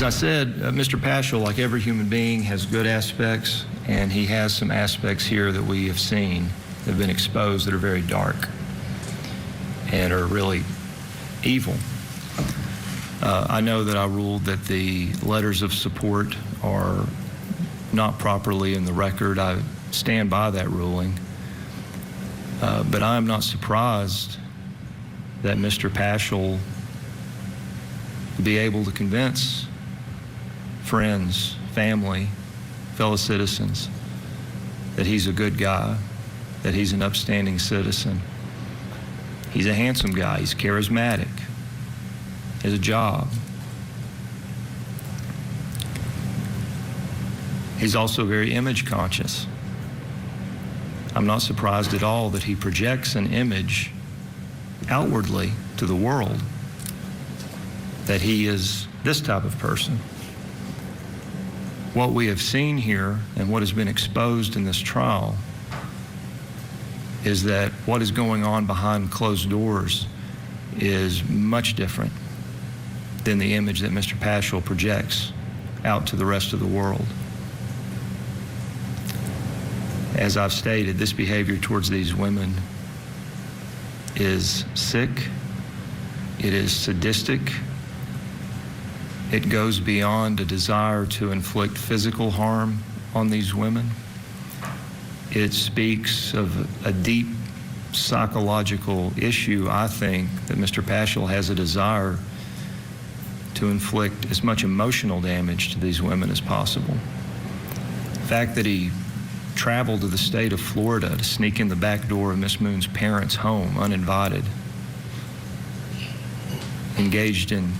As I said, Mr. Pashel, like every human being, has good aspects, and he has some aspects here that we have seen that have been exposed that are very dark and are really evil. I know that I ruled that the letters of support are not properly in the record. I stand by that ruling. But I am not surprised that Mr. Pashel will be able to convince friends, family, fellow citizens that he's a good guy, that he's an upstanding citizen. He's a handsome guy. He's charismatic. He has a job. He's also very image conscious. I'm not surprised at all that he projects an image outwardly to the world that he is this type of person. What we have seen here and what has been exposed in this trial is that what is going on behind closed doors is much different than the image that Mr. Pashel projects out to the rest of the world. As I've stated, this behavior towards these women is sick, it is sadistic, it goes beyond a desire to inflict physical harm on these women. It speaks of a deep psychological issue, I think, that Mr. Pashel has a desire to inflict as much emotional damage to these women as possible. The fact that he traveled to the state of Florida to sneak in the back door of Miss Moon's parents' home uninvited, engaged in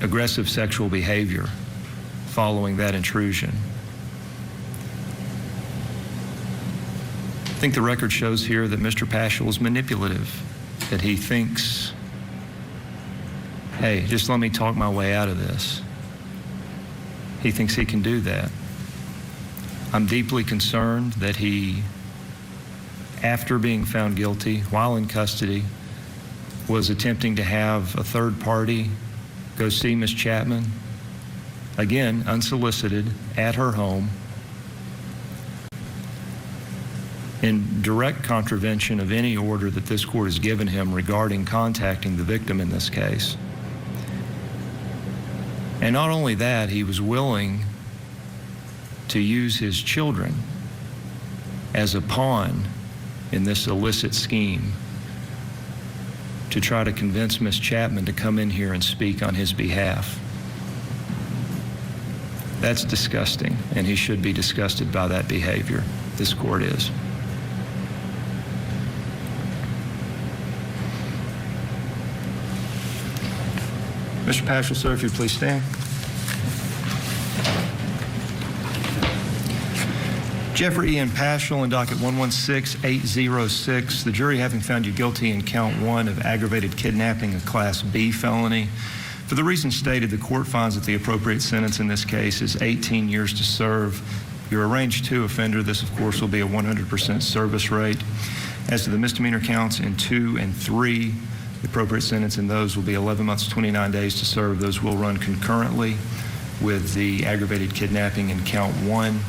aggressive sexual behavior following that intrusion. I think the record shows here that Mr. Pashel is manipulative, that he thinks, hey, just let me talk my way out of this. He thinks he can do that. I'm deeply concerned that he, after being found guilty, while in custody, was attempting to have a third party go see Ms. Chapman, again, unsolicited, at her home, in direct contravention of any order that this court has given him regarding contacting the victim in this case. And not only that, he was willing to use his children as a pawn in this illicit scheme to try to convince Ms. Chapman to come in here and speak on his behalf. That's disgusting, and he should be disgusted by that behavior. This court is. Mr. Pashel, sir, if you'd please stand. Jeffrey Ian Pashel in docket 116806, the jury having found you guilty in count 1 of aggravated kidnapping, a Class B felony. For the reasons stated, the court finds that the appropriate sentence in this case is 18 years to serve. You're a range 2 offender. This, of course, will be a 100% service rate. As to the misdemeanor counts in 2 and 3, the appropriate sentence in those will be 11 months, 29 days to serve. Those will run concurrently with the aggravated kidnapping in count 1.